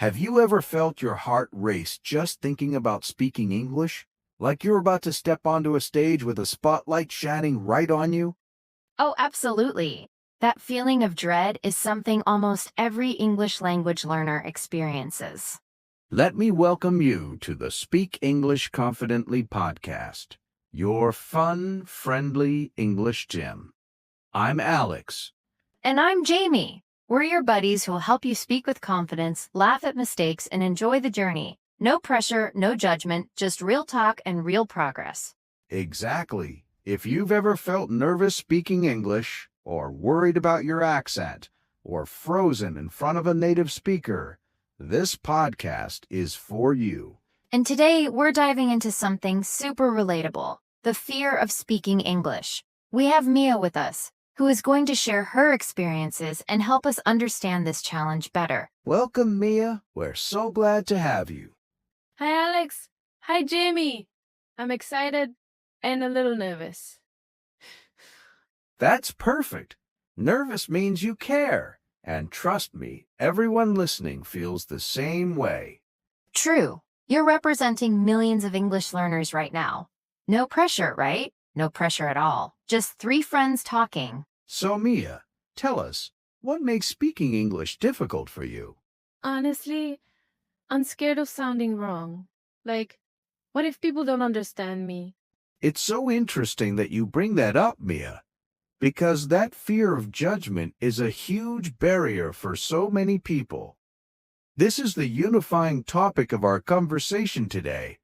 Have you ever felt your heart race just thinking about speaking English? Like you're about to step onto a stage with a spotlight shining right on you? Oh, absolutely. That feeling of dread is something almost every English language learner experiences. Let me welcome you to the Speak English Confidently podcast, your fun, friendly English gym. I'm Alex. And I'm Jamie. We're your buddies who'll help you speak with confidence, laugh at mistakes, and enjoy the journey. No pressure, no judgment, just real talk and real progress. Exactly. If you've ever felt nervous speaking English, or worried about your accent, or frozen in front of a native speaker, this podcast is for you. And today, we're diving into something super relatable, the fear of speaking English. We have Mia with us, who is going to share her experiences and help us understand this challenge better. Welcome, Mia. We're so glad to have you. Hi, Alex. Hi, Jamie. I'm excited and a little nervous. That's perfect. Nervous means you care. And trust me, everyone listening feels the same way. True. You're representing millions of English learners right now. No pressure, right? No pressure at all. Just three friends talking. So, Mia, tell us, what makes speaking English difficult for you? Honestly, I'm scared of sounding wrong. Like, what if people don't understand me? It's so interesting that you bring that up, Mia, because that fear of judgment is a huge barrier for so many people. This is the unifying topic of our conversation today: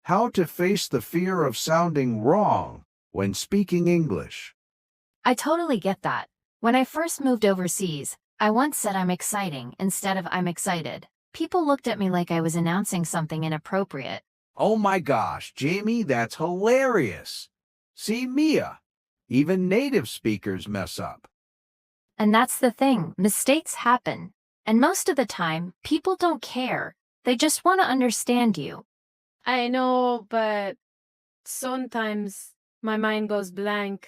how to face the fear of sounding wrong when speaking English. I totally get that. When I first moved overseas, I once said I'm exciting instead of I'm excited. People looked at me like I was announcing something inappropriate. Oh my gosh, Jamie, that's hilarious. See, Mia, even native speakers mess up. And that's the thing, mistakes happen. And most of the time, people don't care. They just want to understand you. I know, but sometimes my mind goes blank.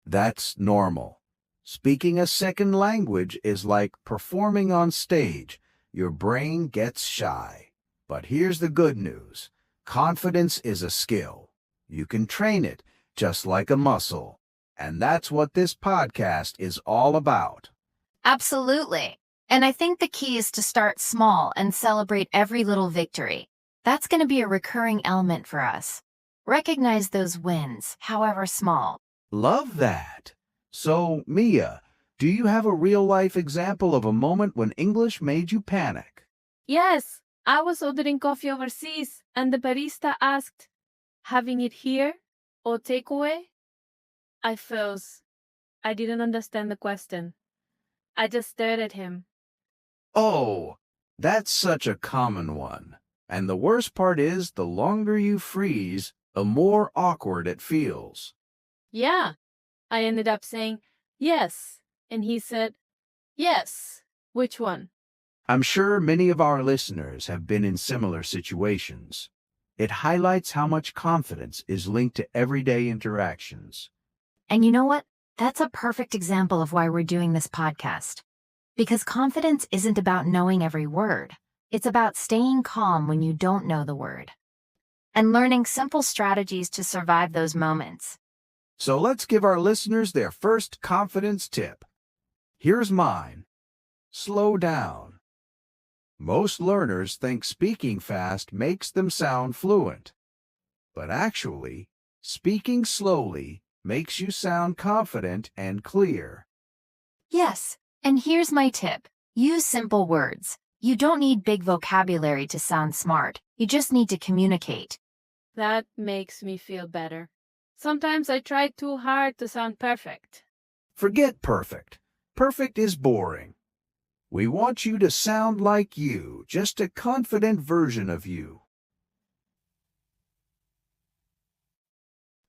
That's normal. Speaking a second language is like performing on stage. Your brain gets shy. But here's the good news. Confidence is a skill. You can train it, just like a muscle. And that's what this podcast is all about. Absolutely. And I think the key is to start small and celebrate every little victory. That's going to be a recurring element for us. Recognize those wins, however small. Love that. So, Mia, do you have a real-life example of a moment when English made you panic? Yes, I was ordering coffee overseas, and the barista asked, "Having it here or takeaway?" I froze. I didn't understand the question. I just stared at him. Oh, that's such a common one. And the worst part is, the longer you freeze, the more awkward it feels. Yeah, I ended up saying, "Yes," and he said, "Yes. Which one?" I'm sure many of our listeners have been in similar situations. It highlights how much confidence is linked to everyday interactions. And you know what? That's a perfect example of why we're doing this podcast. Because confidence isn't about knowing every word. It's about staying calm when you don't know the word. And learning simple strategies to survive those moments. So let's give our listeners their first confidence tip. Here's mine. Slow down. Most learners think speaking fast makes them sound fluent. But actually, speaking slowly makes you sound confident and clear. Yes, and here's my tip. Use simple words. You don't need big vocabulary to sound smart. You just need to communicate. That makes me feel better. Sometimes I try too hard to sound perfect. Forget perfect. Perfect is boring. We want you to sound like you, just a confident version of you.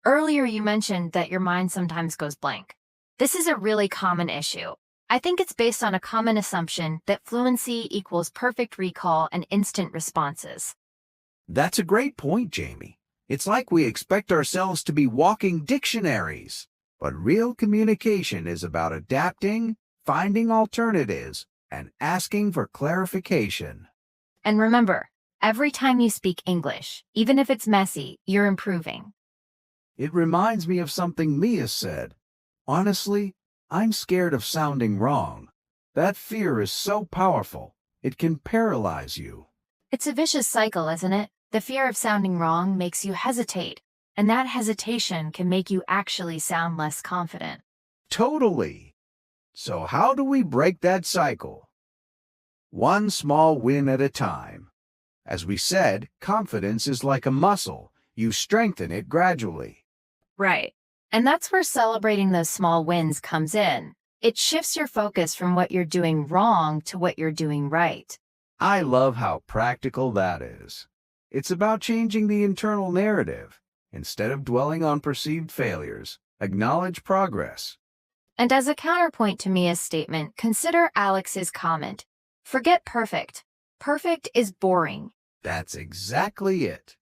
Earlier you mentioned that your mind sometimes goes blank. This is a really common issue. I think it's based on a common assumption that fluency equals perfect recall and instant responses. That's a great point, Jamie. It's like we expect ourselves to be walking dictionaries. But real communication is about adapting, finding alternatives, and asking for clarification. And remember, every time you speak English, even if it's messy, you're improving. It reminds me of something Mia said. Honestly, I'm scared of sounding wrong. That fear is so powerful, it can paralyze you. It's a vicious cycle, isn't it? The fear of sounding wrong makes you hesitate, and that hesitation can make you actually sound less confident. Totally. So how do we break that cycle? One small win at a time. As we said, confidence is like a muscle. You strengthen it gradually. Right. And that's where celebrating those small wins comes in. It shifts your focus from what you're doing wrong to what you're doing right. I love how practical that is. It's about changing the internal narrative. Instead of dwelling on perceived failures, acknowledge progress. And as a counterpoint to Mia's statement, consider Alex's comment. Forget perfect. Perfect is boring. That's exactly it.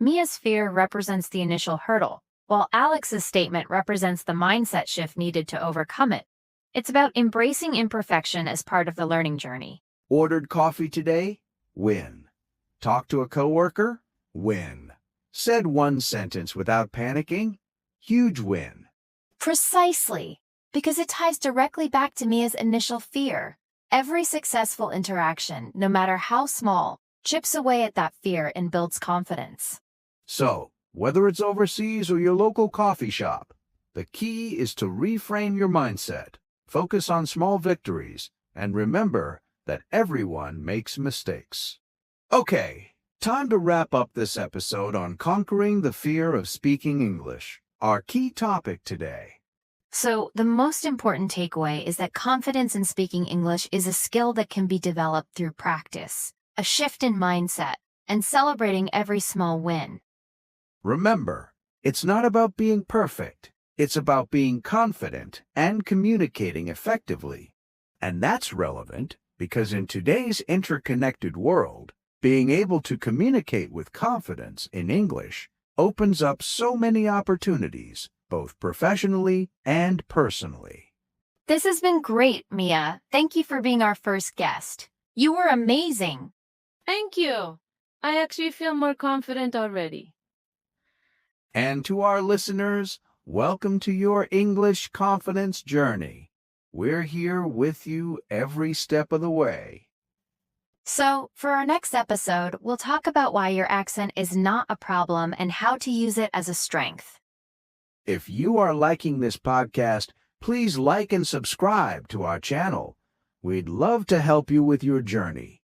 Mia's fear represents the initial hurdle, while Alex's statement represents the mindset shift needed to overcome it. It's about embracing imperfection as part of the learning journey. Ordered coffee today? Win. Talked to a coworker? Win. Said one sentence without panicking? Huge win. Precisely, because it ties directly back to Mia's initial fear. Every successful interaction, no matter how small, chips away at that fear and builds confidence. So, whether it's overseas or your local coffee shop, the key is to reframe your mindset, focus on small victories, and remember that everyone makes mistakes. Okay, time to wrap up this episode on conquering the fear of speaking English, our key topic today. So, the most important takeaway is that confidence in speaking English is a skill that can be developed through practice, a shift in mindset, and celebrating every small win. Remember, it's not about being perfect. It's about being confident and communicating effectively. And that's relevant because in today's interconnected world, being able to communicate with confidence in English opens up so many opportunities, both professionally and personally. This has been great, Mia. Thank you for being our first guest. You were amazing. Thank you. I actually feel more confident already. And to our listeners, welcome to your English confidence journey. We're here with you every step of the way. So, for our next episode, we'll talk about why your accent is not a problem and how to use it as a strength. If you are liking this podcast, please like and subscribe to our channel. We'd love to help you with your journey.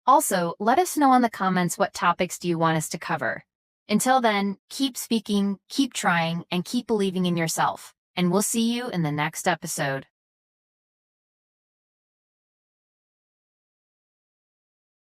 Also, let us know in the comments what topics do you want us to cover. Until then, keep speaking, keep trying, and keep believing in yourself. And we'll see you in the next episode.